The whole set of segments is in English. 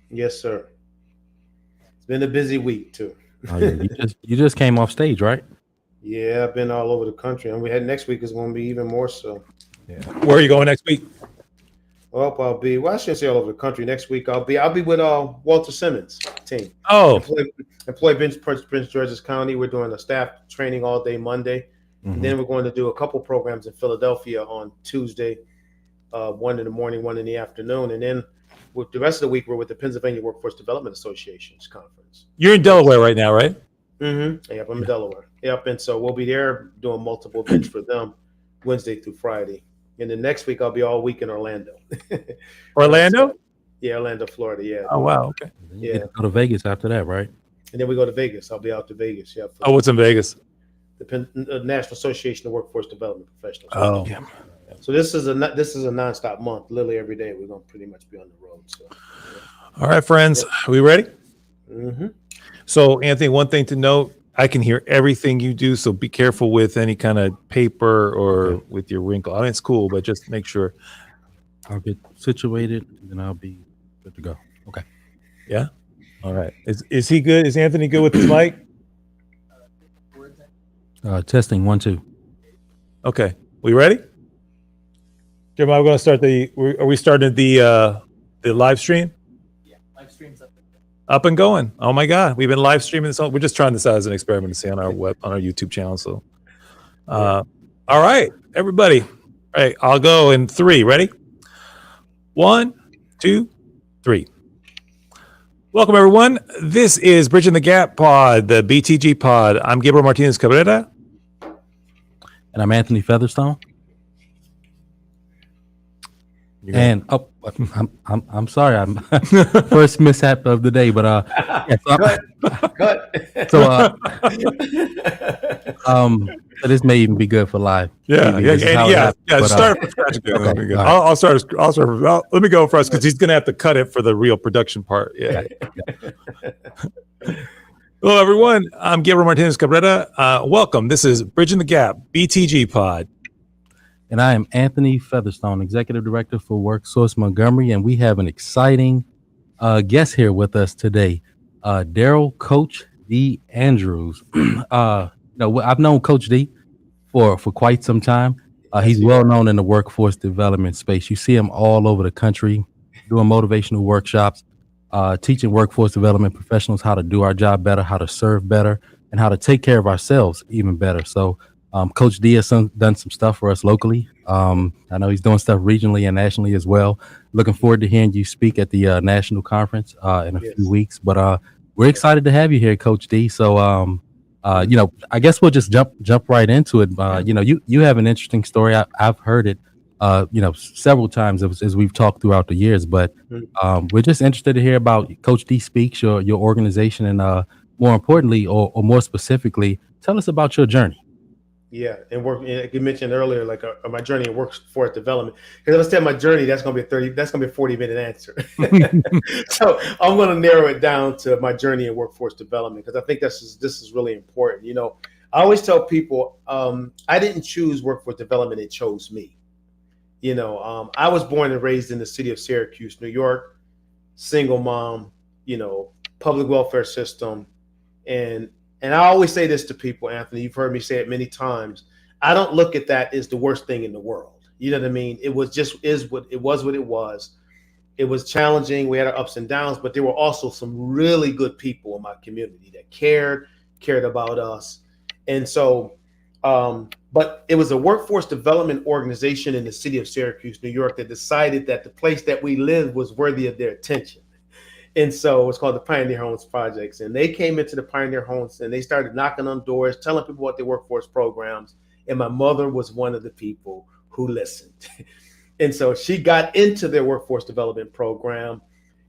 Yes, sir. It's been a busy week too. Oh yeah, you just came off stage, right? Yeah, I've been all over the country, and we had next week is going to be even more so. Yeah. Where are you going next week? Well, I shouldn't say all over the country. Next week I'll be with Walter Simmons team. Oh, Employee Prince George's County. We're doing a staff training all day Monday, and Mm-hmm. then we're going to do a couple programs in Philadelphia on Tuesday, one in the morning, one in the afternoon, and then with the rest of the week we're with the Pennsylvania Workforce Development Association's conference. you're in And Delaware right now, right? Yep, I'm in Yeah. Delaware. Yep, and so we'll be there doing multiple events for them Wednesday through Friday. And then next week I'll be all week in Orlando. So Orlando? yeah, Orlando, Florida. Yeah, Oh, wow. Okay. Then you get yeah. to go to Vegas after that, right? And then we go to Vegas. I'll be out to Vegas. Yeah, for Oh, what's in Vegas? the National Association of Workforce Development Professionals. Oh, Yeah. So this is a nonstop month. Literally every day we're gonna pretty much be on the road. So all right, friends. Are we ready? hmm So, Anthony, one thing to note, I can hear everything you do, so be careful with any kind of paper or Okay. with your wrinkle. I mean, it's cool, but just make sure. I'll get situated, and then I'll be good to go. Okay. Yeah. All right. Is he good? Is Anthony good with his mic? Testing 1 2. Okay. We ready? Jeremiah, we're going to start are we starting the live stream? Up and going. Oh my God. We've been live streaming this. We're just trying this out as an experiment to see on our YouTube channel. So, all right, everybody. All right. I'll go in 3. Ready? 1, 2, 3. Welcome, everyone. This is Bridging the Gap Pod, the BTG Pod. I'm Gabriel Martinez Cabrera. And I'm Anthony Featherstone. And I'm sorry, I'm first mishap of the day, but yeah, so this may even be good for live. Yeah. TV. This is how it happened, but, Start from scratch again. okay, Let me go. all right. I'll start. Let me go first because he's gonna have to cut it for the real production part. Yeah. Hello, everyone. I'm Gabriel Martinez Cabrera. Welcome. This is Bridging the Gap, BTG Pod. And I am Anthony Featherstone, Executive Director for WorkSource Montgomery, and we have an exciting guest here with us today, Darrell Coach D. Andrews. I've known Coach D for quite some time. He's well known in the workforce development space. You see him all over the country doing motivational workshops, teaching workforce development professionals how to do our job better, how to serve better, and how to take care of ourselves even better. So Coach D has done some stuff for us locally. I know he's doing stuff regionally and nationally as well. Looking forward to hearing you speak at the national conference in a few weeks. But we're excited to have you here, Coach D. So, I guess we'll just jump right into it. You have an interesting story. I've heard it, several times as we've talked throughout the years. But we're just interested to hear about Coach D Speaks, your organization, and more importantly, or more specifically, tell us about your journey. Yeah, and like you mentioned earlier, like my journey in workforce development. Because if I say my journey, that's gonna be a 40-minute answer. So I'm gonna narrow it down to my journey in workforce development because I think this is really important. I always tell people I didn't choose workforce development; it chose me. I was born and raised in the city of Syracuse, New York, single mom. Public welfare system, and I always say this to people, Anthony, you've heard me say it many times. I don't look at that as the worst thing in the world. You know what I mean? It was what it was. It was challenging. We had our ups and downs, but there were also some really good people in my community that cared about us. And so, but it was a workforce development organization in the city of Syracuse, New York, that decided that the place that we lived was worthy of their attention. And so it's called the Pioneer Homes Projects. And they came into the Pioneer Homes and they started knocking on doors, telling people about their workforce programs. And my mother was one of the people who listened. And so she got into their workforce development program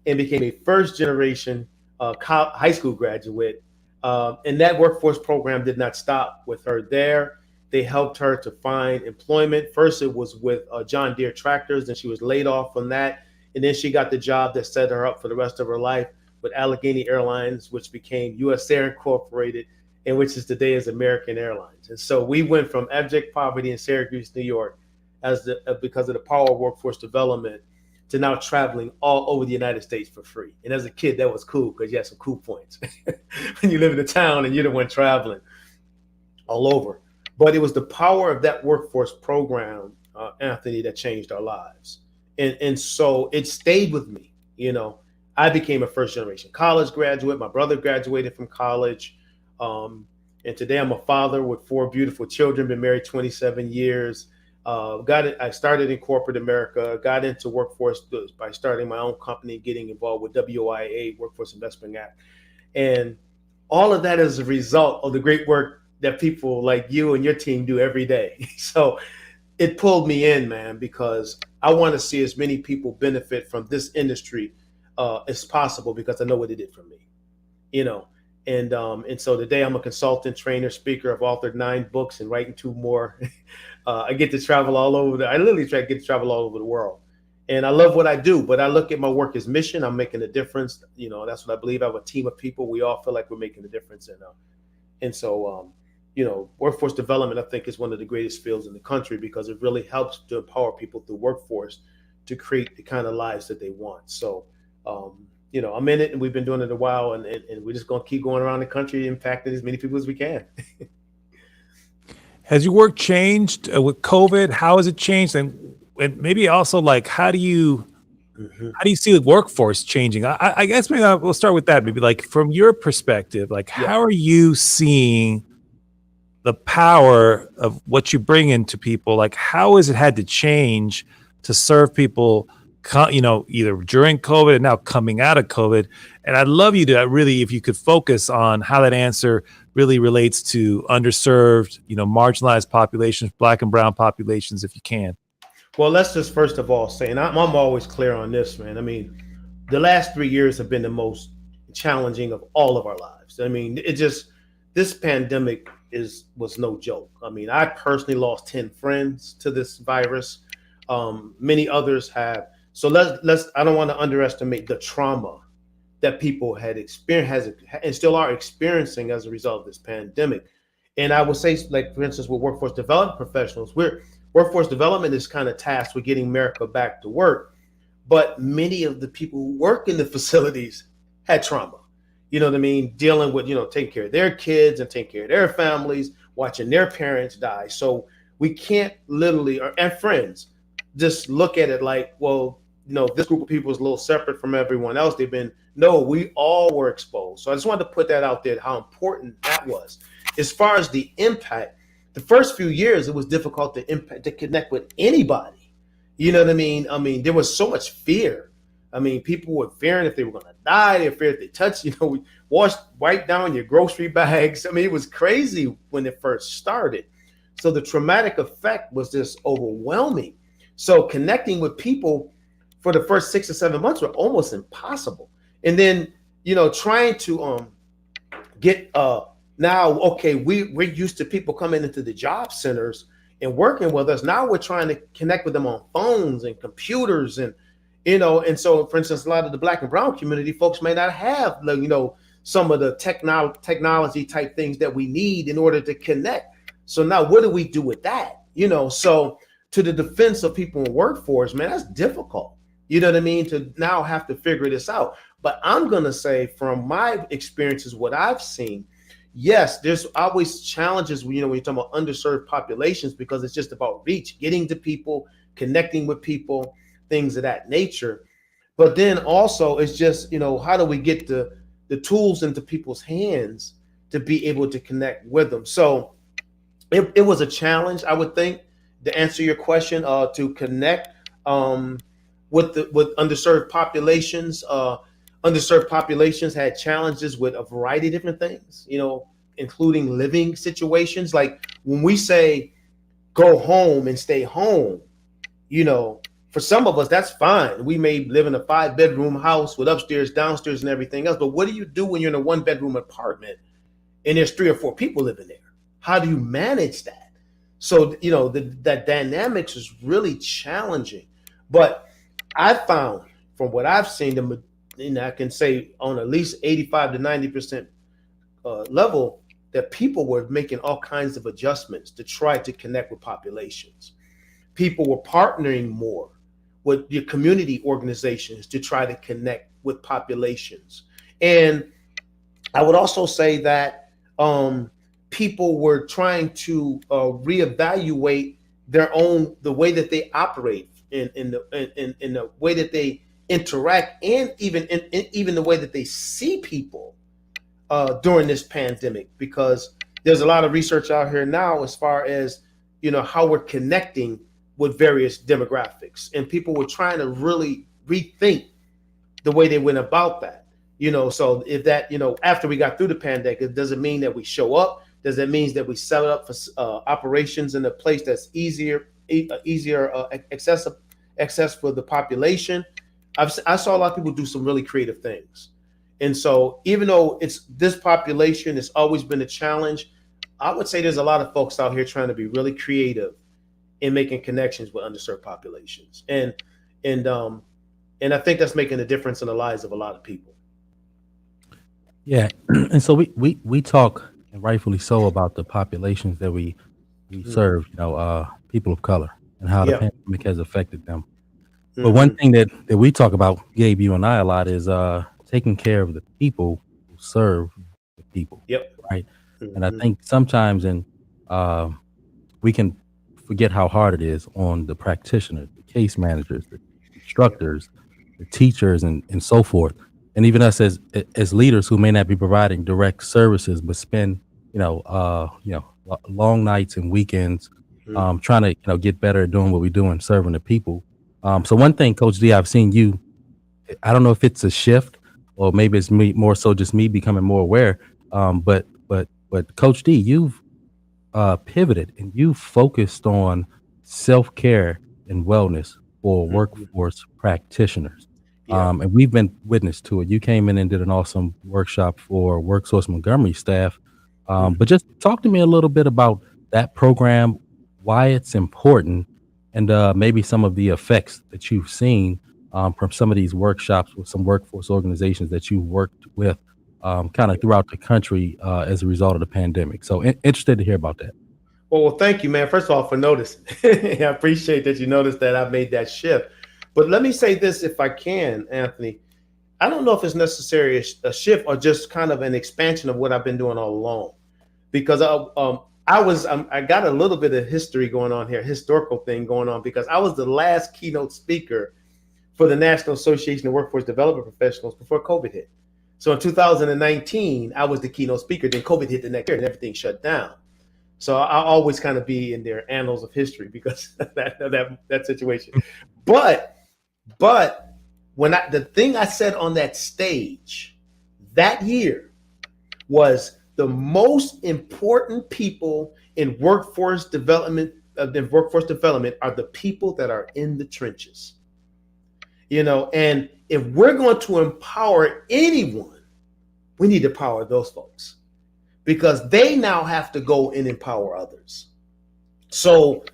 and became a first generation high school graduate. And that workforce program did not stop with her there. They helped her to find employment. First, it was with John Deere Tractors, and she was laid off from that. And then she got the job that set her up for the rest of her life with Allegheny Airlines, which became US Air Incorporated, and which is today is American Airlines. And so we went from abject poverty in Syracuse, New York, because of the power of workforce development, to now traveling all over the United States for free. And as a kid, that was cool because you had some cool points when you live in a town and you're the one traveling all over. But it was the power of that workforce program, Anthony, that changed our lives. And so it stayed with me. I became a first generation college graduate. My brother graduated from college. And today I'm a father with 4 beautiful children, been married 27 years. I started in corporate America, got into workforce by starting my own company, getting involved with WIA, Workforce Investment Act. And all of that is a result of the great work that people like you and your team do every day. So it pulled me in, man, because I want to see as many people benefit from this industry as possible, because I know what it did for me, And so today I'm a consultant, trainer, speaker. I've authored 9 books and writing 2 more. I get to travel all over. I literally get to travel all over the world. And I love what I do, but I look at my work as mission. I'm making a difference. That's what I believe. I have a team of people. We all feel like we're making a difference. And so, workforce development, I think, is one of the greatest fields in the country, because it really helps to empower people through workforce to create the kind of lives that they want. So, I'm in it, and we've been doing it a while, and we're just going to keep going around the country, impacting as many people as we can. Has your work changed with COVID? How has it changed? And maybe also, like, how do you see the workforce changing? I guess maybe we'll start with that. Maybe, like, from your perspective, like, how are you seeing the power of what you bring into people? Like, how has it had to change to serve people, either during COVID and now coming out of COVID? And I'd love you to really, if you could focus on how that answer really relates to underserved, marginalized populations, Black and brown populations, if you can. Well, let's just first of all say, and I'm always clear on this, man. I mean, the last 3 years have been the most challenging of all of our lives. I mean, this pandemic was no joke. I mean, I personally lost 10 friends to this virus. Many others have. So I don't want to underestimate the trauma that people had experienced and still are experiencing as a result of this pandemic. And I would say, like, for instance, with workforce development professionals, workforce development is kind of tasked with getting America back to work. But many of the people who work in the facilities had trauma, you know what I mean? Dealing with, taking care of their kids and taking care of their families, watching their parents die. So we can't literally, and friends, just look at it like, well, this group of people is a little separate from everyone else. We all were exposed. So I just wanted to put that out there, how important that was. As far as the impact, the first few years, it was difficult to connect with anybody. You know what I mean? I mean, there was so much fear. I mean, people were fearing if they were going to die. They feared if they touched, wipe down your grocery bags. I mean, it was crazy when it first started. So the traumatic effect was just overwhelming. So connecting with people for the first 6 or 7 months were almost impossible. And then, trying to get now, okay, we're used to people coming into the job centers and working with us. Now we're trying to connect with them on phones and computers, and and so, for instance, a lot of the Black and brown community folks may not have some of the technology type things that we need in order to connect. So now what do we do with that? So to the defense of people in workforce, man, that's difficult. You know what I mean? To now have to figure this out. But I'm going to say, from my experiences, what I've seen, yes, there's always challenges when you're talking about underserved populations, because it's just about reach, getting to people, connecting with people, things of that nature. But then also it's just, how do we get the tools into people's hands to be able to connect with them? So it was a challenge, I would think, to answer your question, to connect with underserved populations. Underserved populations had challenges with a variety of different things, including living situations. Like when we say go home and stay home, for some of us, that's fine. We may live in a 5-bedroom house with upstairs, downstairs, and everything else. But what do you do when you're in a 1-bedroom apartment and there's 3 or 4 people living there? How do you manage that? So, that dynamics is really challenging. But I found, from what I've seen, I can say on at least 85 to 90% level, that people were making all kinds of adjustments to try to connect with populations. People were partnering more with your community organizations to try to connect with populations. And I would also say that people were trying to reevaluate the way that they operate in the way that they interact, and even the way that they see people during this pandemic, because there's a lot of research out here now as far as how we're connecting with various demographics, and people were trying to really rethink the way they went about that. So if that, after we got through the pandemic, it doesn't mean that we show up. Does it mean that we set up for operations in a place that's easier access for the population? I saw a lot of people do some really creative things. And so even though it's this population has always been a challenge, I would say there's a lot of folks out here trying to be really creative in making connections with underserved populations. And I think that's making a difference in the lives of a lot of people. Yeah. And so we talk, and rightfully so, about the populations that we serve, people of color, and how the pandemic has affected them. But one thing that we talk about, Gabe, you and I, a lot is taking care of the people who serve the people. Yep. Right. And I think sometimes we can forget how hard it is on the practitioners, the case managers, the instructors, the teachers, and so forth. And even us as leaders who may not be providing direct services, but spend long nights and weekends trying to get better at doing what we do and serving the people. So one thing, Coach D, I've seen you, I don't know if it's a shift or maybe it's me, more so just me becoming more aware. But Coach D, you've pivoted and you focused on self-care and wellness for workforce practitioners. And we've been witness to it. You came in and did an awesome workshop for WorkSource Montgomery staff. But just talk to me a little bit about that program, why it's important, and maybe some of the effects that you've seen from some of these workshops with some workforce organizations that you worked with kind of throughout the country as a result of the pandemic. So interested to hear about that. Well, thank you, man. First of all, for noticing. I appreciate that you noticed that I made that shift. But let me say this, if I can, Anthony. I don't know if it's necessarily a shift or just kind of an expansion of what I've been doing all along, because I got a little bit of history going on here, historical thing going on, because I was the last keynote speaker for the National Association of Workforce Development Professionals before COVID hit. So in 2019, I was the keynote speaker. Then COVID hit the next year and everything shut down. So I'll always kind of be in their annals of history because of that situation. But when the thing I said on that stage that year was the most important people in workforce development are the people that are in the trenches. And if we're going to empower anyone, we need to empower those folks, because they now have to go and empower others. So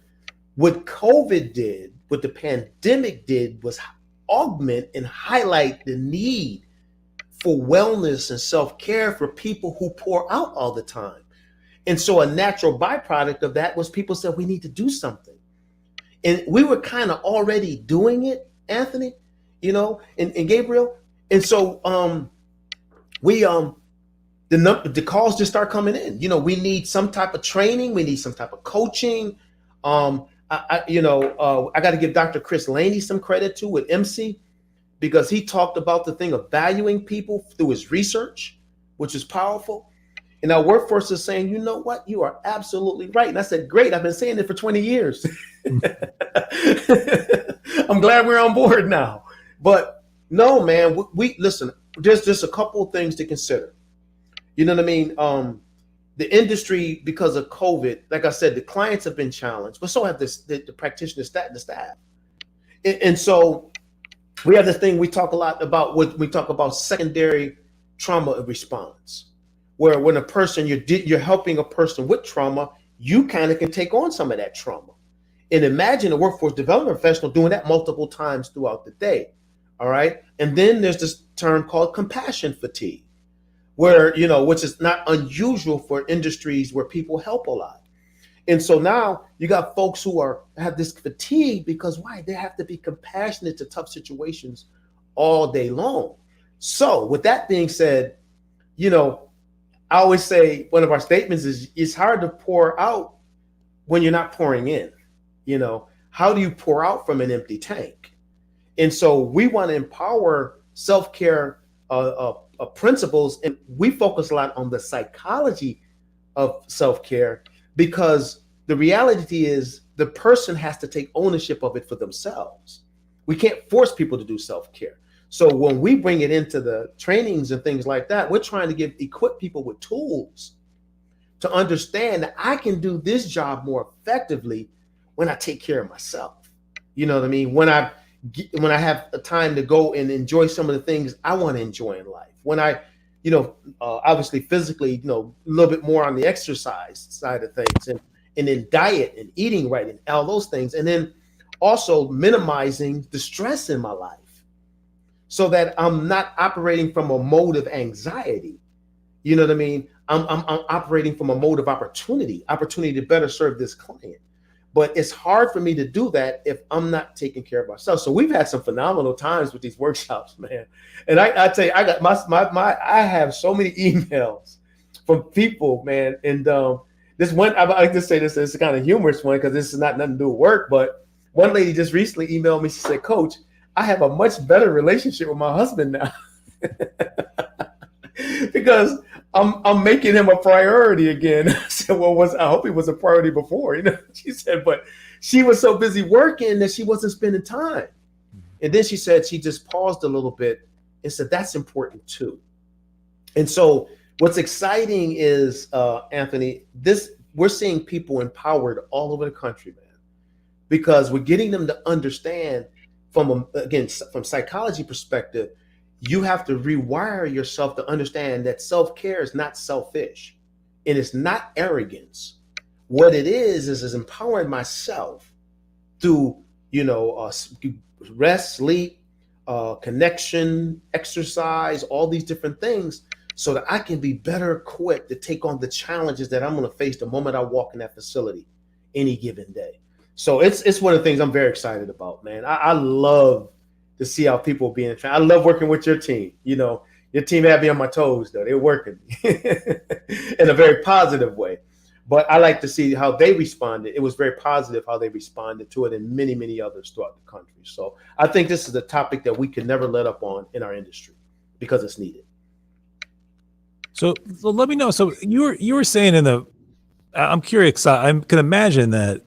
what COVID did, what the pandemic did, was augment and highlight the need for wellness and self-care for people who pour out all the time. And so a natural byproduct of that was people said, we need to do something. And we were kind of already doing it, Anthony, and Gabriel. And so the calls just start coming in. We need some type of training. We need some type of coaching. I got to give Dr. Chris Laney some credit too with MC, because he talked about the thing of valuing people through his research, which is powerful. And our workforce is saying, you know what? You are absolutely right. And I said, great. I've been saying it for 20 years. I'm glad we're on board now. But no, man, we listen, there's just a couple of things to consider. You know what I mean? The industry, because of COVID, like I said, the clients have been challenged, but so have the practitioners, the staff. And so we have this thing we talk a lot about when we talk about secondary trauma response, where when a person, you're helping a person with trauma, you kind of can take on some of that trauma. And imagine a workforce development professional doing that multiple times throughout the day. All right. And then there's this term called compassion fatigue, where, which is not unusual for industries where people help a lot. And so now you got folks who have this fatigue because why? They have to be compassionate to tough situations all day long. So with that being said, you know, I always say one of our statements is it's hard to pour out when you're not pouring in. You know, how do you pour out from an empty tank? And so we want to empower self-care principles, and we focus a lot on the psychology of self-care because the reality is the person has to take ownership of it for themselves. We can't force people to do self-care. So when we bring it into the trainings and things like that, we're trying to equip people with tools to understand that I can do this job more effectively when I take care of myself. You know what I mean? When I have a time to go and enjoy some of the things I want to enjoy in life. When I, obviously physically, a little bit more on the exercise side of things, and then diet and eating right and all those things. And then also minimizing the stress in my life so that I'm not operating from a mode of anxiety. You know what I mean? I'm operating from a mode of opportunity to better serve this client. But it's hard for me to do that if I'm not taking care of myself. So we've had some phenomenal times with these workshops, man. And I tell you, I got I have so many emails from people, man. And this one, I like to say this is a kind of humorous one because this is not nothing to do with work. But one lady just recently emailed me. She said, "Coach, I have a much better relationship with my husband now." Because I'm making him a priority again. I said, well, I hope he was a priority before. She said, but she was so busy working that she wasn't spending time. And then she said, she just paused a little bit and said, that's important too. And so what's exciting is, Anthony, we're seeing people empowered all over the country, man, because we're getting them to understand from psychology perspective, you have to rewire yourself to understand that self-care is not selfish and it's not arrogance. What it is empowering myself through, rest, sleep, connection, exercise, all these different things so that I can be better equipped to take on the challenges that I'm going to face the moment I walk in that facility any given day. So it's one of the things I'm very excited about, man. I love to see how people being trained. I love working with your team. Your team had me on my toes, though. They're working in a very positive way. But I like to see how they responded. It was very positive how they responded to it, and many, many others throughout the country. So I think this is a topic that we can never let up on in our industry because it's needed. So let me know. So you were saying I'm curious. I can imagine that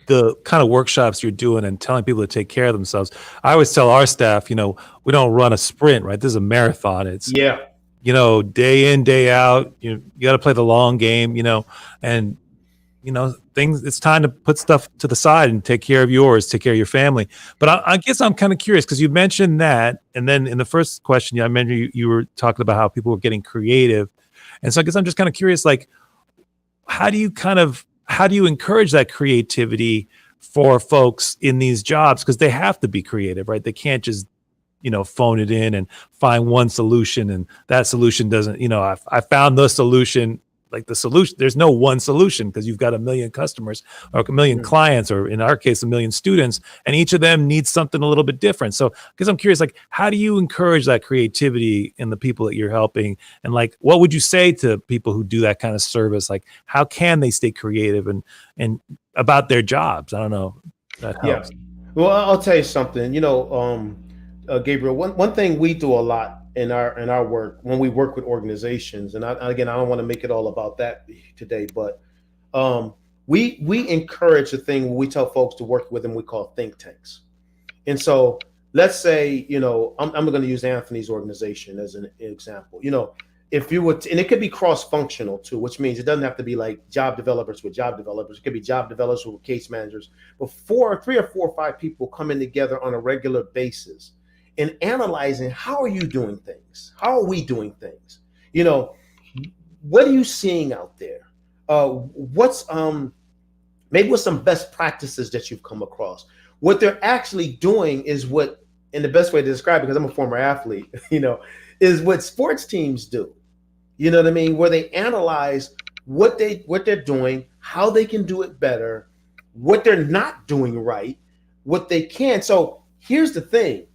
the kind of workshops you're doing and telling people to take care of themselves. I always tell our staff, we don't run a sprint, right? This is a marathon. It's day in, day out. You got to play the long game, and things. It's time to put stuff to the side and take care of yours, take care of your family. But I guess I'm kind of curious because you mentioned that, and then in the first question, I mentioned you were talking about how people were getting creative, and so I guess I'm just kind of curious, like, how do you encourage that creativity for folks in these jobs? Because they have to be creative, right? They can't just, phone it in and find one solution and that solution doesn't, I found the solution. Like the solution, there's no one solution because you've got a million customers or a million clients, or in our case, a million students, and each of them needs something a little bit different. So, because I'm curious, like, how do you encourage that creativity in the people that you're helping? And like, what would you say to people who do that kind of service? Like, how can they stay creative and about their jobs? I don't know. That helps. Yeah. Well, I'll tell you something, Gabriel, one thing we do a lot in our work when we work with organizations, and I don't want to make it all about that today, but we encourage the thing we tell folks to work with, and we call think tanks. And so let's say, I'm going to use Anthony's organization as an example. If you would, and it could be cross-functional too, which means it doesn't have to be like job developers with job developers. It could be job developers with case managers, but 3 or 4 or 5 people coming together on a regular basis and analyzing how are you doing things? How are we doing things? What are you seeing out there? What's maybe what's some best practices that you've come across? What they're actually doing is what, and the best way to describe it, because I'm a former athlete, is what sports teams do. You know what I mean? Where they analyze what they're doing, how they can do it better, what they're not doing right, what they can. So here's the thing,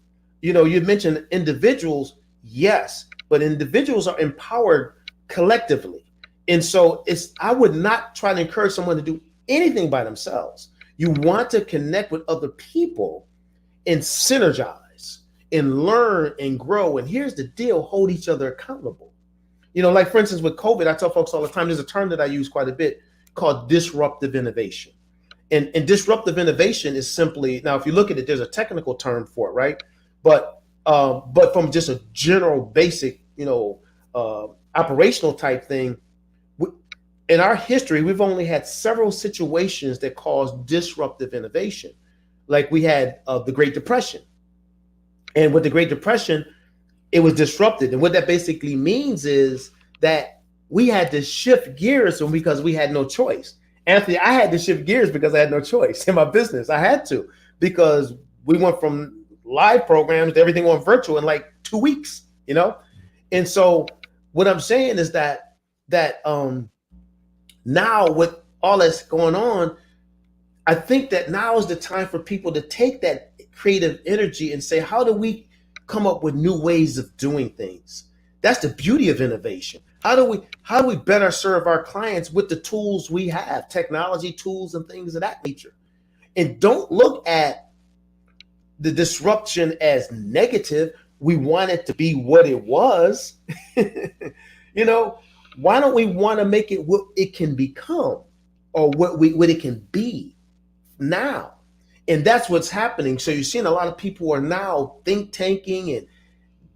you know, you mentioned individuals, yes, but individuals are empowered collectively. And so I would not try to encourage someone to do anything by themselves. You want to connect with other people and synergize and learn and grow. And here's the deal, hold each other accountable. You know, like for instance, with COVID, I tell folks all the time, there's a term that I use quite a bit called disruptive innovation. And disruptive innovation is simply, now, if you look at it, there's a technical term for it, right? But from just a general basic, you know, operational type thing, in our history, we've only had several situations that caused disruptive innovation. Like we had the Great Depression. And with the Great Depression, it was disrupted. And what that basically means is that we had to shift gears because we had no choice. Anthony, I had to shift gears because I had no choice in my business. I had to, because we went from live programs to everything on virtual in like 2 weeks, you know? And so what I'm saying is that now with all that's going on, I think that now is the time for people to take that creative energy and say, how do we come up with new ways of doing things? That's the beauty of innovation. How do we better serve our clients with the tools we have, technology tools and things of that nature? And don't look at the disruption as negative. We want it to be what it was. You know, why don't we want to make it what it can become, or what it can be now? And that's what's happening. So you're seeing a lot of people are now think tanking and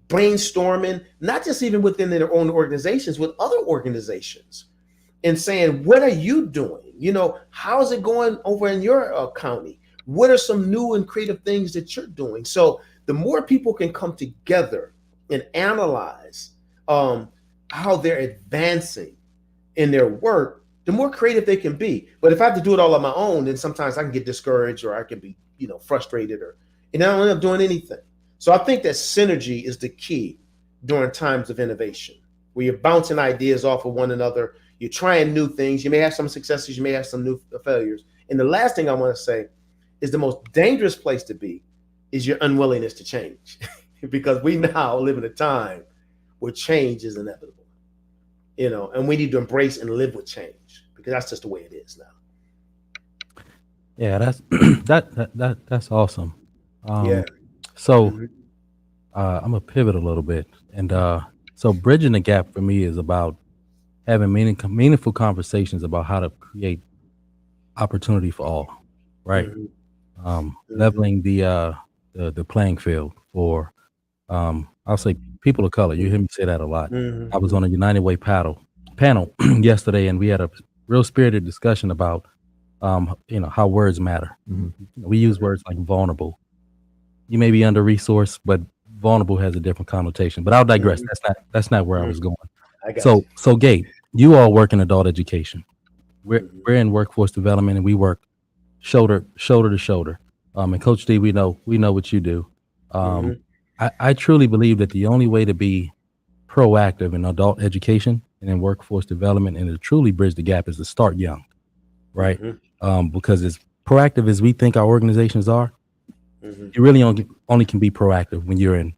brainstorming, not just even within their own organizations, with other organizations, and saying, what are you doing? You know, how is it going over in your county? What are some new and creative things that you're doing? So the more people can come together and analyze how they're advancing in their work, the more creative they can be. But if I have to do it all on my own, then sometimes I can get discouraged, or I can be, you know, frustrated, and I don't end up doing anything. So I think that synergy is the key during times of innovation, where you're bouncing ideas off of one another. You're trying new things. You may have some successes. You may have some new failures. And the last thing I want to say is the most dangerous place to be is your unwillingness to change, because we now live in a time where change is inevitable, you know, and we need to embrace and live with change, because that's just the way it is now. Yeah, that's that's awesome. Yeah. So I'm gonna pivot a little bit, and so bridging the gap for me is about having meaningful conversations about how to create opportunity for all, right? Leveling the playing field for I'll say people of color. You hear me say that a lot. I was on a United Way panel yesterday, and we had a real spirited discussion about you know, how words matter. We use words like vulnerable. You may be under resourced, but vulnerable has a different connotation. But I'll digress. That's not where I was going. So Gabe, you all work in adult education. We're in workforce development, and we work shoulder to shoulder. And Coach D, we know what you do. I truly believe that the only way to be proactive in adult education and in workforce development, and to truly bridge the gap, is to start young, right? Because as proactive as we think our organizations are, you really only can be proactive when you're in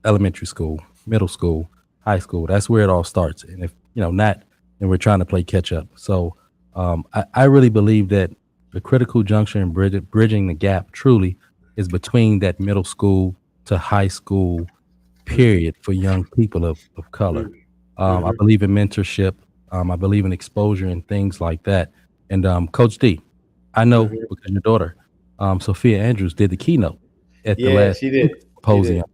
elementary school, middle school, high school. That's where it all starts. And if you know not, then we're trying to play catch up. So I really believe that the critical juncture in bridging the gap truly is between that middle school to high school period for young people of color. I believe in mentorship. I believe in exposure and things like that. And Coach D, I know because your daughter, Sophia Andrews, did the keynote at the last symposium.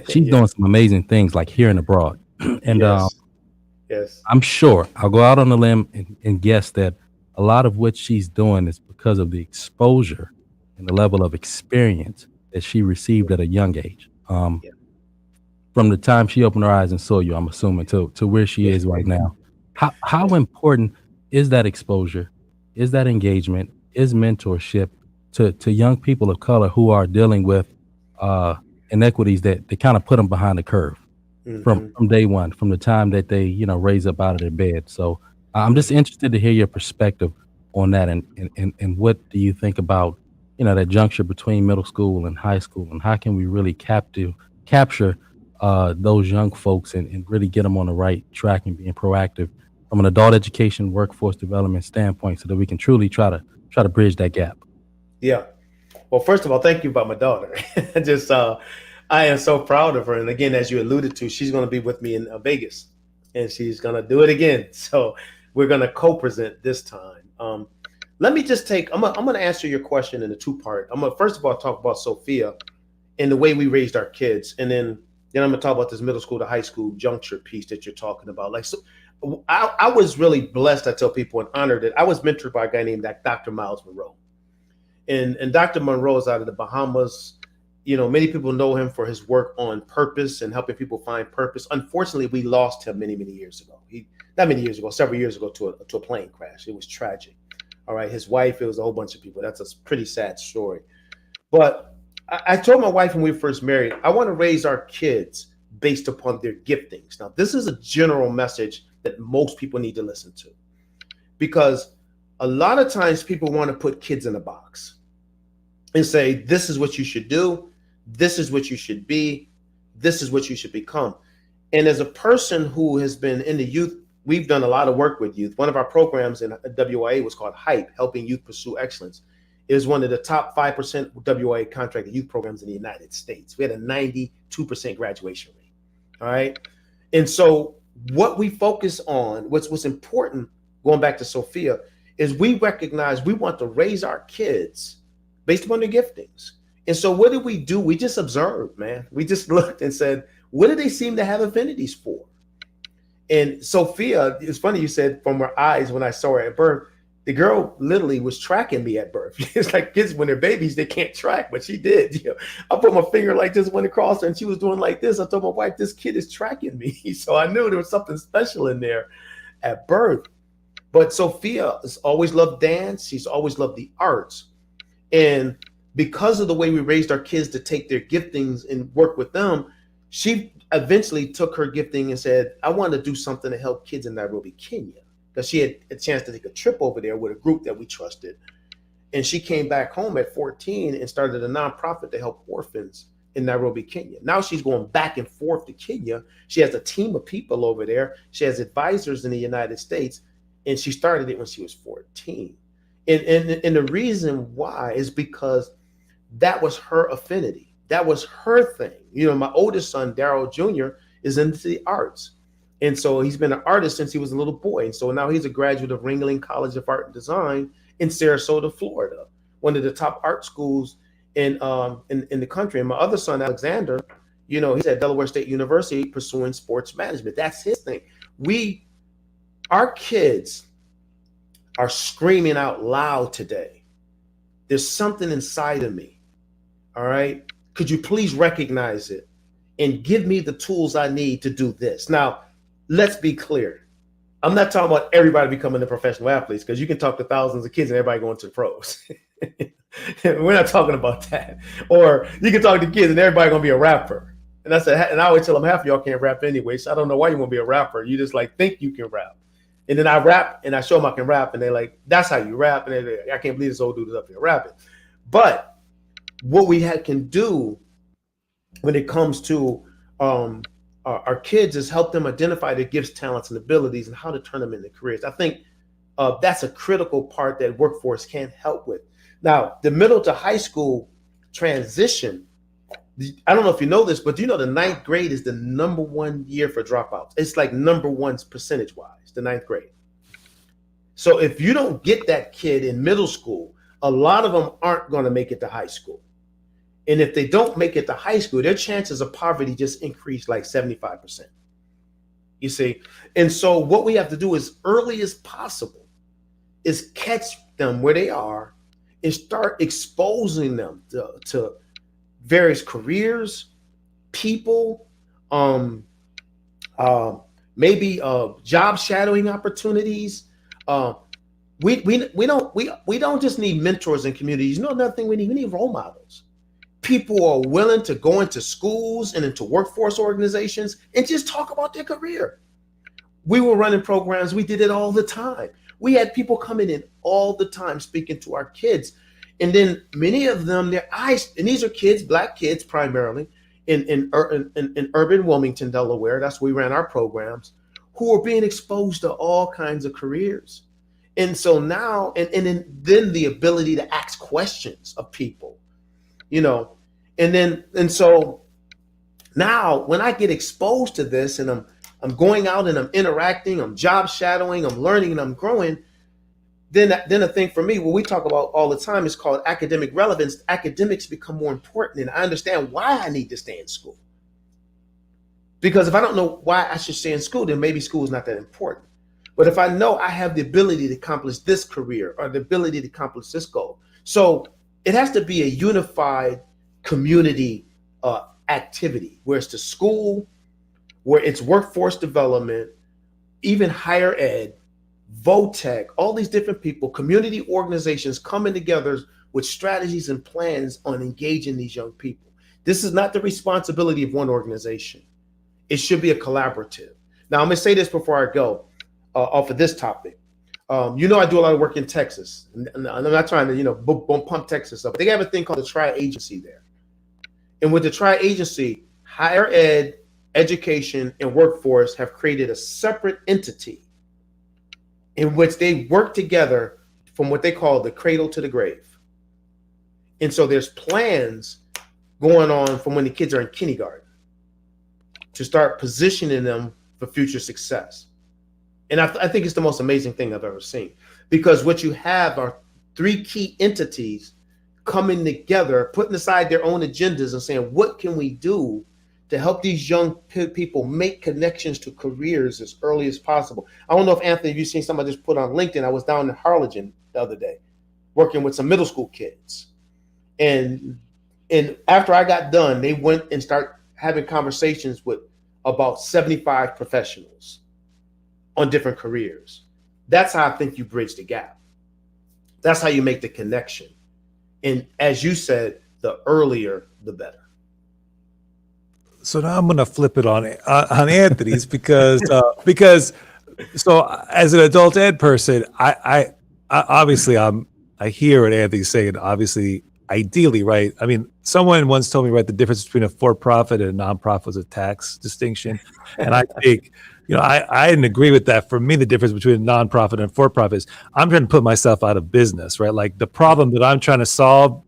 She's doing some amazing things, like Hearing Abroad. And I'm sure, I'll go out on a limb and guess that a lot of what she's doing is because of the exposure and the level of experience that she received at a young age. From the time she opened her eyes and saw you, I'm assuming, to where she is right now. How important is that exposure? Is that engagement? Is mentorship to young people of color who are dealing with inequities that kind of put them behind the curve from day one, from the time that they raise up out of their bed? So I'm just interested to hear your perspective on that, and what do you think about, that juncture between middle school and high school, and how can we really capture those young folks and really get them on the right track and being proactive from an adult education workforce development standpoint, so that we can truly try to bridge that gap. Yeah. Well, first of all, thank you about my daughter. Just I am so proud of her. And again, as you alluded to, she's going to be with me in Vegas, and she's going to do it again. So we're going to co-present this time. Let me just I'm going to answer your question in a two-part. I'm going to first of all talk about Sophia and the way we raised our kids, and then I'm going to talk about this middle school to high school juncture piece that you're talking about. Like, so I was really blessed, I tell people, and honored that I was mentored by a guy named Dr. Miles Monroe. And Dr. Monroe is out of the Bahamas. Many people know him for his work on purpose and helping people find purpose. Unfortunately, we lost him many, many years ago. Several years ago to a plane crash. It was tragic. All right. His wife, it was a whole bunch of people. That's a pretty sad story. But I told my wife when we were first married, I want to raise our kids based upon their giftings. Now, this is a general message that most people need to listen to, because a lot of times people want to put kids in a box and say, this is what you should do. This is what you should be. This is what you should become. And as a person who has been in the youth, we've done a lot of work with youth. One of our programs in WIA was called HYPE, Helping Youth Pursue Excellence. It was one of the top 5% WIA contracted youth programs in the United States. We had a 92% graduation rate. All right. And so what we focus on, what's important, going back to Sophia, is we recognize we want to raise our kids based upon their giftings. And so what did we do? We just observed, man. We just looked and said, what do they seem to have affinities for? And Sophia, it's funny you said from her eyes when I saw her at birth, the girl literally was tracking me at birth. It's like kids, when they're babies, they can't track, but she did. I put my finger like this, went across her, and she was doing like this. I told my wife, this kid is tracking me. So I knew there was something special in there at birth. But Sophia has always loved dance. She's always loved the arts. And because of the way we raised our kids to take their giftings and work with them, she eventually took her gifting and said, I want to do something to help kids in Nairobi, Kenya. Because she had a chance to take a trip over there with a group that we trusted. And she came back home at 14 and started a nonprofit to help orphans in Nairobi, Kenya. Now she's going back and forth to Kenya. She has a team of people over there. She has advisors in the United States. And she started it when she was 14. And the reason why is because that was her affinity. That was her thing. My oldest son, Darrell Jr., is into the arts. And so he's been an artist since he was a little boy. And so now he's a graduate of Ringling College of Art and Design in Sarasota, Florida, one of the top art schools in the country. And my other son, Alexander, he's at Delaware State University pursuing sports management. That's his thing. Our kids are screaming out loud today. There's something inside of me. All right. Could you please recognize it and give me the tools I need to do this? Now, let's be clear. I'm not talking about everybody becoming the professional athletes, because you can talk to thousands of kids and everybody going to the pros. We're not talking about that. Or you can talk to kids and everybody going to be a rapper. And I always tell them, half of y'all can't rap anyway. So I don't know why you want to be a rapper. You just think you can rap. And then I rap and I show them I can rap, and they're like, that's how you rap. And they're like, I can't believe this old dude is up here rapping. But what we can do when it comes to our kids is help them identify their gifts, talents, and abilities and how to turn them into careers. I think that's a critical part that workforce can help with. Now, the middle to high school transition, I don't know if you know this, but do you know the ninth grade is the number one year for dropouts? It's like number one percentage-wise, the ninth grade. So if you don't get that kid in middle school, a lot of them aren't going to make it to high school. And if they don't make it to high school, their chances of poverty just increase like 75%. You see? And so what we have to do as early as possible is catch them where they are and start exposing them to various careers, people, maybe job shadowing opportunities. We don't just need mentors in communities. Another thing we need role models. People are willing to go into schools and into workforce organizations and just talk about their career. We were running programs. We did it all the time. We had people coming in all the time speaking to our kids. And then many of them, their eyes, and these are kids, Black kids primarily, in urban Wilmington, Delaware. That's where we ran our programs, who were being exposed to all kinds of careers. And so now, and then the ability to ask questions of people, and so now when I get exposed to this and I'm going out and I'm interacting, I'm job shadowing, I'm learning and I'm growing, then a thing for me, what we talk about all the time is called academic relevance. Academics become more important, and I understand why I need to stay in school. Because if I don't know why I should stay in school, then maybe school is not that important. But if I know I have the ability to accomplish this career or the ability to accomplish this goal, so it has to be a unified community activity, where it's the school, where it's workforce development, even higher ed, VOTEC, all these different people, community organizations coming together with strategies and plans on engaging these young people. This is not the responsibility of one organization. It should be a collaborative. Now, I'm going to say this before I go off of this topic. I do a lot of work in Texas, and I'm not trying to, pump Texas up. They have a thing called the Tri-Agency there. And with the Tri-Agency, higher ed, education, and workforce have created a separate entity in which they work together from what they call the cradle to the grave. And so there's plans going on from when the kids are in kindergarten to start positioning them for future success. And I think it's the most amazing thing I've ever seen, because what you have are three key entities coming together, putting aside their own agendas and saying, what can we do to help these young people make connections to careers as early as possible? I don't know if Anthony, you've seen somebody just put on LinkedIn. I was down in Harlingen the other day working with some middle school kids. And after I got done, they went and started having conversations with about 75 professionals on different careers. That's how I think you bridge the gap. That's how you make the connection. And as you said, the earlier, the better. So now I'm going to flip it on Anthony's because so as an adult ed person, I obviously I hear what Anthony's saying. Obviously, ideally, right? I mean, someone once told me, right, the difference between a for-profit and a nonprofit was a tax distinction, and I think, I didn't agree with that. For me, the difference between a nonprofit and a for-profit is I'm trying to put myself out of business, right? Like the problem that I'm trying to solve,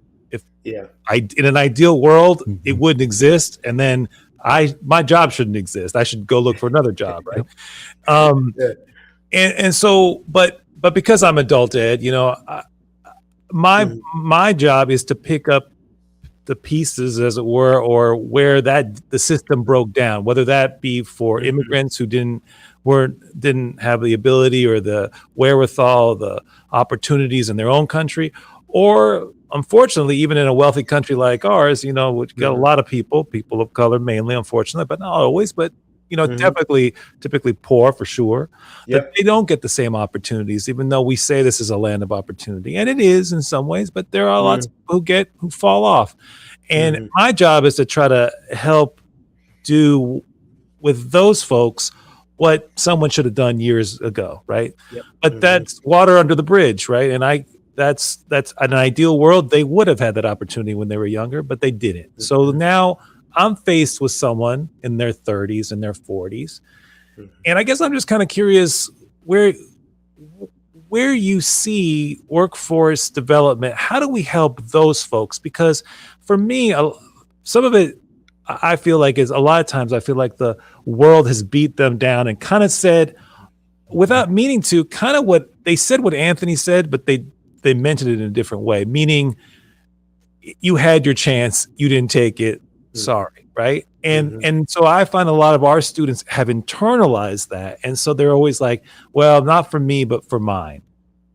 in an ideal world, it wouldn't exist, and then my job shouldn't exist. I should go look for another job, right? And so, but because I'm adult ed, my job is to pick up the pieces, as it were, or where the system broke down, whether that be for immigrants who didn't have the ability or the wherewithal, the opportunities in their own country, or unfortunately, even in a wealthy country like ours, which got a lot of people of color mainly, unfortunately, but not always, but typically poor for sure, that they don't get the same opportunities, even though we say this is a land of opportunity. And it is in some ways, but there are lots of people who fall off. And my job is to try to help do with those folks what someone should have done years ago, right? But that's water under the bridge, right? And that's an ideal world. They would have had that opportunity when they were younger, but they didn't. So now I'm faced with someone in their 30s and their 40s. And I guess I'm just kind of curious where you see workforce development. How do we help those folks? Because for me, some of it, I feel like is a lot of times I feel like the world has beat them down and kind of said, without meaning to, kind of what they said, what Anthony said, but they mentioned it in a different way, meaning you had your chance, you didn't take it. Sorry, right? And so I find a lot of our students have internalized that. And so they're always like, well, not for me, but for mine.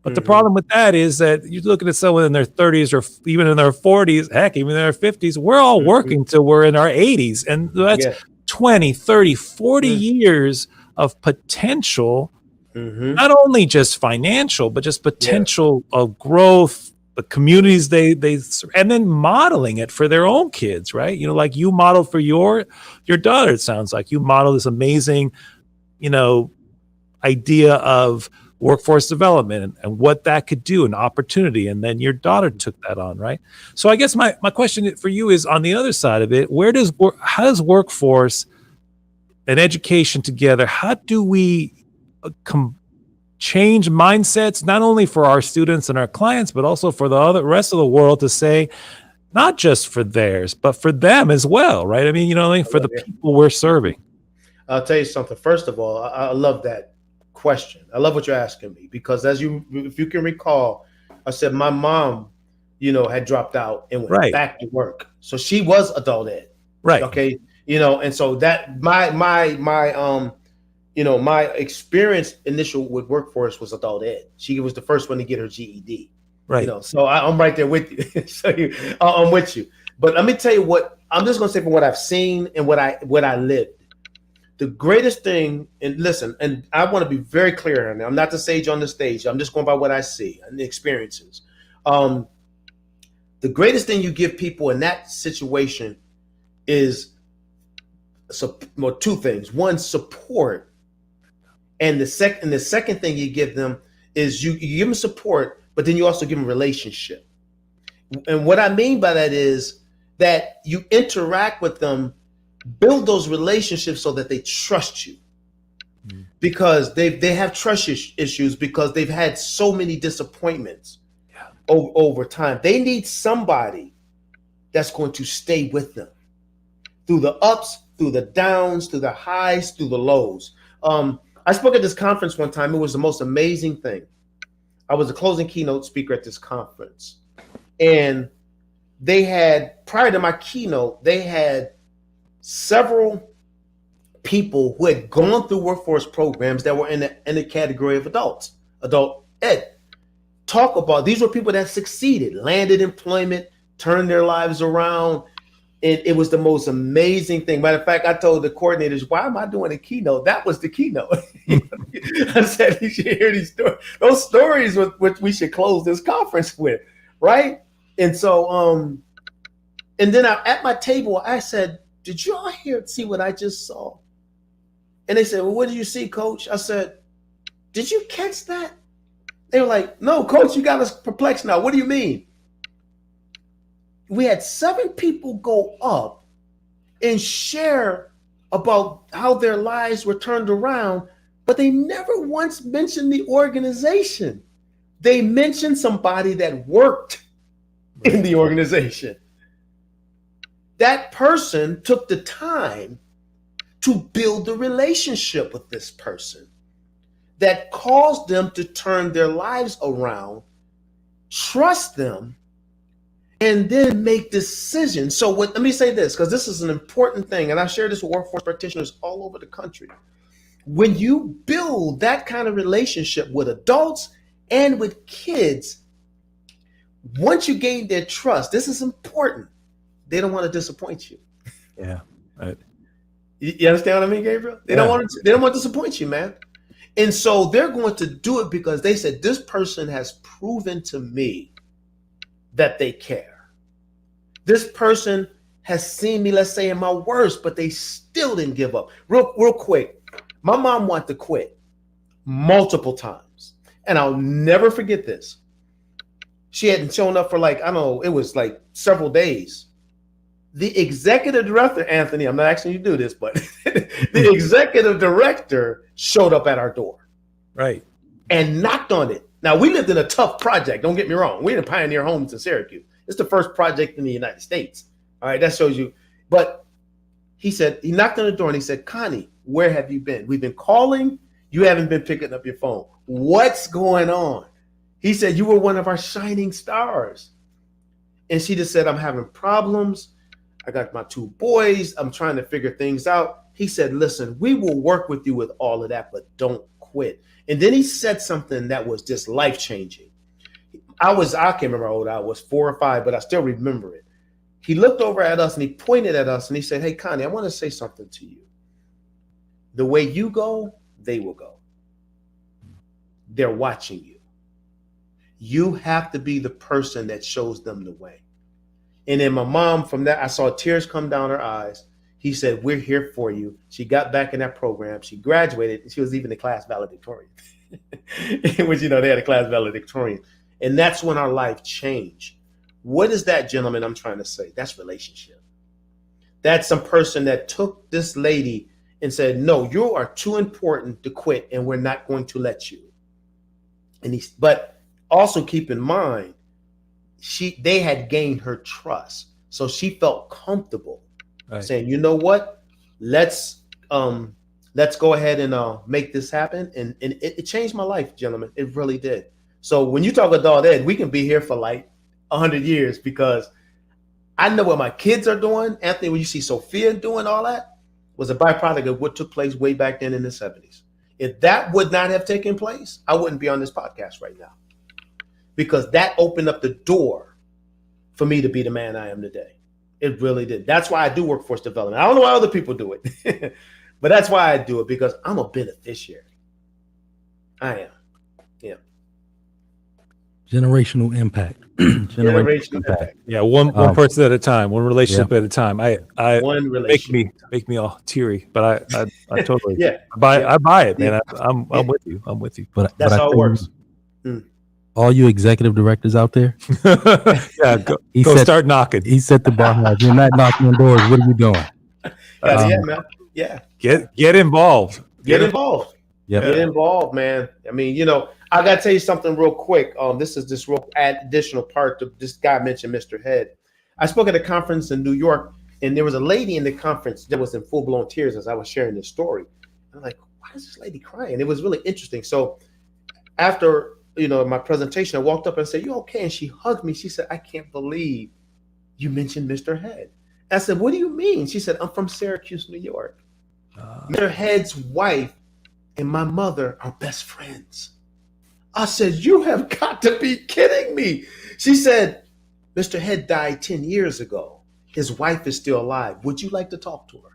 But the problem with that is that you're looking at someone in their 30s or even in their 40s, heck, even in their 50s, we're all working till we're in our 80s. And that's 20, 30, 40 years of potential, not only just financial, but just potential of growth, the communities they and then modeling it for their own kids, right? Like you model for your daughter, it sounds like you model this amazing, idea of workforce development and what that could do, an opportunity. And then your daughter took that on, right? So I guess my question for you is on the other side of it, how does workforce and education together, how do we change mindsets, not only for our students and our clients, but also for the rest of the world to say, not just for theirs, but for them as well, right? I mean, for the people we're serving. I'll tell you something. First of all, I love that question. I love what you're asking me, because if you can recall, I said my mom, had dropped out and went back to work. So she was adult ed. Right. Okay. And so that my experience initial with workforce was adult ed. She was the first one to get her GED. Right. So I'm right there with you. So I'm with you. But let me tell you what I'm just going to say from what I've seen and what I lived. The greatest thing, and listen, and I want to be very clear on that. I'm not the sage on the stage. I'm just going by what I see and the experiences. The greatest thing you give people in that situation is two things. One, support. And the second thing you give them is you give them support, but then you also give them relationship. And what I mean by that is that you interact with them, build those relationships so that they trust you, because they have trust issues because they've had so many disappointments over time. They need somebody that's going to stay with them through the ups, through the downs, through the highs, through the lows. I spoke at this conference one time. It was the most amazing thing. I was a closing keynote speaker at this conference, and they had, prior to my keynote, they had several people who had gone through workforce programs that were in the category of adult ed. Talk about, these were people that succeeded, landed employment, turned their lives around. And it was the most amazing thing. Matter of fact, I told the coordinators, why am I doing a keynote? That was the keynote. I said, you should hear these stories. Those stories with which we should close this conference with, right? And so, and then at my table, I said, did you all see what I just saw? And they said, well, what did you see, Coach? I said, did you catch that? They were like, no, Coach, you got us perplexed now. What do you mean? We had 7 people go up and share about how their lives were turned around, but they never once mentioned the organization. They mentioned somebody that worked in the organization. That person took the time to build the relationship with this person that caused them to turn their lives around, trust them, and then make decisions. So let me say this, because this is an important thing, and I share this with workforce practitioners all over the country. When you build that kind of relationship with adults and with kids, once you gain their trust, this is important. They don't want to disappoint you. Yeah. Right. You understand what I mean, Gabriel? They don't want to disappoint you, man. And so they're going to do it because they said, this person has proven to me that they care. This person has seen me, let's say, in my worst, but they still didn't give up. Real quick, my mom wanted to quit multiple times, and I'll never forget this. She hadn't shown up for it was like several days. The executive director, Anthony, I'm not asking you to do this, but the executive director showed up at our door. Right. And knocked on it. Now, we lived in a tough project. Don't get me wrong. We're in Pioneer Homes in Syracuse. It's the first project in the United States. All right, that shows you. But he knocked on the door and he said, Connie, where have you been? We've been calling. You haven't been picking up your phone. What's going on? He said, you were one of our shining stars. And she just said, I'm having problems. I got my 2 boys. I'm trying to figure things out. He said, listen, we will work with you with all of that, but don't quit. And then he said something that was just life-changing. I can't remember how old I was, 4 or 5, but I still remember it. He looked over at us and he pointed at us and he said, hey, Connie, I want to say something to you. The way you go, they will go. They're watching you. You have to be the person that shows them the way. And then my mom, from that, I saw tears come down her eyes. He said, we're here for you. She got back in that program. She graduated. And she was even the class valedictorian, which, you know, they had a class valedictorian. And that's when our life changed. What is that, gentlemen, I'm trying to say? That's relationship. That's some person that took this lady and said, no, you are too important to quit, and we're not going to let you. But also keep in mind, they had gained her trust. So she felt comfortable saying, you know what, let's go ahead and make this happen. And it changed my life, gentlemen. It really did. So when you talk adult ed, we can be here for like 100 years, because I know what my kids are doing. Anthony, when you see Sophia doing all that, was a byproduct of what took place way back then in the 70s. If that would not have taken place, I wouldn't be on this podcast right now, because that opened up the door for me to be the man I am today. It really did. That's why I do workforce development. I don't know why other people do it, but that's why I do it, because I'm a beneficiary. I am. Yeah. Generational impact. Generational impact. Yeah, one person at a time, one relationship at a time. I one relationship make me all teary, but I totally I buy it, man. I'm with you. I'm with you. But that's how it works. All you executive directors out there, go start knocking. He set the bar high. You're not knocking on doors. What are you doing? Man. Yeah. Get involved. Get involved. Yep. Get involved, man. I mean, you know, I got to tell you something real quick. This is this real additional part to this guy mentioned, Mr. Head. I spoke at a conference in New York, and there was a lady in the conference that was in full blown tears as I was sharing this story. I'm like, why is this lady crying? It was really interesting. So after, you know, my presentation, I walked up and said, you okay? And she hugged me. She said, I can't believe you mentioned Mr. Head. I said, what do you mean? She said, I'm from Syracuse, New York. Mr. Head's wife and my mother are best friends. I said, you have got to be kidding me. She said, Mr. Head died 10 years ago. His wife is still alive. Would you like to talk to her?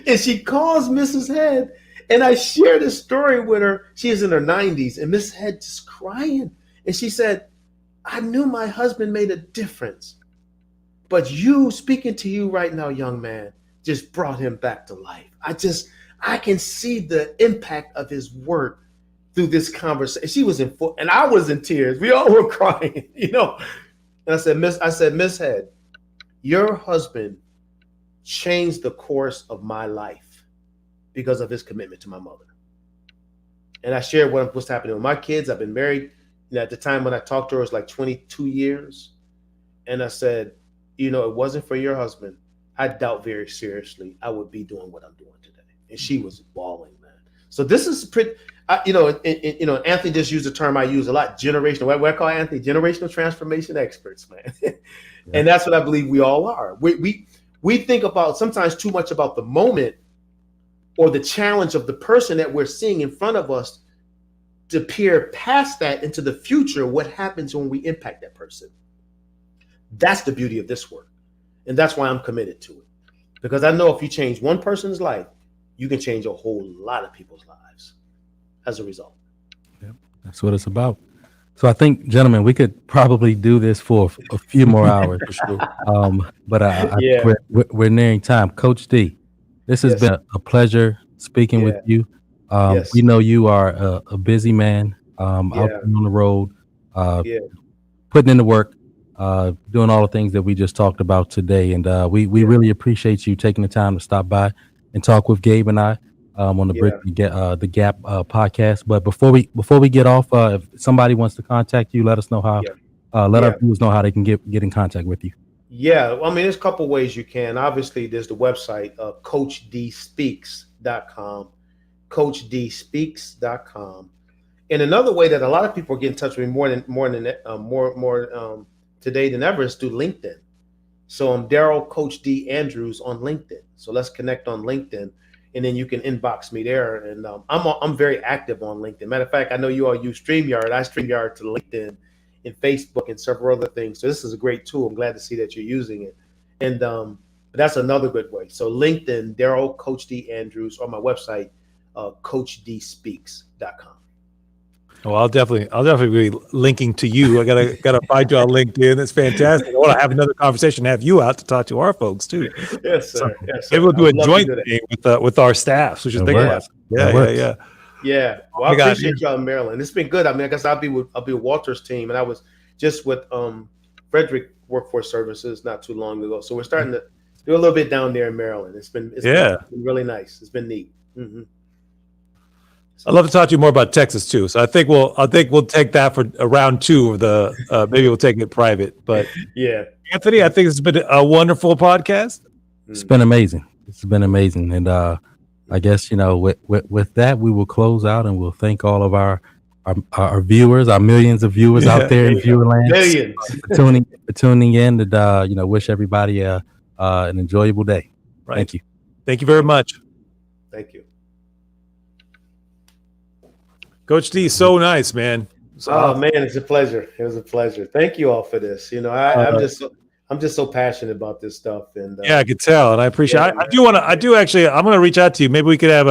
And she calls Mrs. Head, and I shared this story with her. She is in her 90s, and Mrs. Head just crying. And she said, I knew my husband made a difference, but you, speaking to you right now, young man, just brought him back to life. I can see the impact of his work through this conversation. She was in full, and I was in tears. We all were crying, you know. And I said, Miss Head, your husband changed the course of my life because of his commitment to my mother. And I shared what's happening with my kids. I've been married, you know, at the time when I talked to her, it was like 22 years. And I said, you know, it wasn't for your husband, I doubt very seriously I would be doing what I'm doing today. And she was bawling, man. So this is pretty, you know, Anthony just used the term I use a lot, generational. What I call Anthony, generational transformation experts, man. And that's what I believe we all are. We think about sometimes too much about the moment or the challenge of the person that we're seeing in front of us to peer past that into the future, what happens when we impact that person. That's the beauty of this work. And that's why I'm committed to it. Because I know if you change one person's life, you can change a whole lot of people's lives as a result. Yep, that's what it's about. So I think, gentlemen, we could probably do this for a few more hours for sure. But we're nearing time. Coach D, this has been a pleasure speaking with you. We know you are a busy man out on the road, putting in the work, doing all the things that we just talked about today. And we really appreciate you taking the time to stop by and talk with Gabe and I on the the Gap podcast. But before we get off, if somebody wants to contact you, let us know how. Let our viewers know how they can get in contact with you. Yeah, well, I mean, there's a couple ways you can. Obviously, there's the website CoachDSpeaks.com, CoachDSpeaks.com. And another way that a lot of people get in touch with me more today than ever is through LinkedIn. So I'm Darrell Coach D Andrews on LinkedIn. So let's connect on LinkedIn, and then you can inbox me there. And I'm very active on LinkedIn. Matter of fact, I know you all use StreamYard. I StreamYard to LinkedIn and Facebook and several other things. So this is a great tool. I'm glad to see that you're using it. And that's another good way. So LinkedIn, Darrell Coach D Andrews, or my website, CoachDSpeaks.com. Well, I'll definitely be linking to you. I gotta find you on LinkedIn. That's fantastic. I want to have another conversation, have you out to talk to our folks too. Yes, So sir. Yes, sir. maybe we'll do I a would love to joint do that. thing with our staffs. We should That think about works. it. That Yeah, works. yeah. Yeah. Well, my I God, appreciate y'all in Maryland. It's been good. I mean, I guess I'll be with Walter's team, and I was just with Frederick Workforce Services not too long ago. So we're starting to do a little bit down there in Maryland. It's been really nice. It's been neat. Mm-hmm. I'd love to talk to you more about Texas too. So I think we'll take that for a round 2 of the. Maybe we'll take it private. But Yeah, Anthony, I think it's been a wonderful podcast. It's been amazing. It's been amazing. And I guess, with that, we will close out and we'll thank all of our viewers, our millions of viewers out there in viewerland millions for tuning in, and wish everybody an enjoyable day. Right. Thank you. Thank you very much. Thank you. Coach D, so nice, man. Oh man, it's a pleasure. It was a pleasure. Thank you all for this. I'm just so passionate about this stuff. And yeah, I could tell, and I appreciate. I'm going to reach out to you. Maybe we could have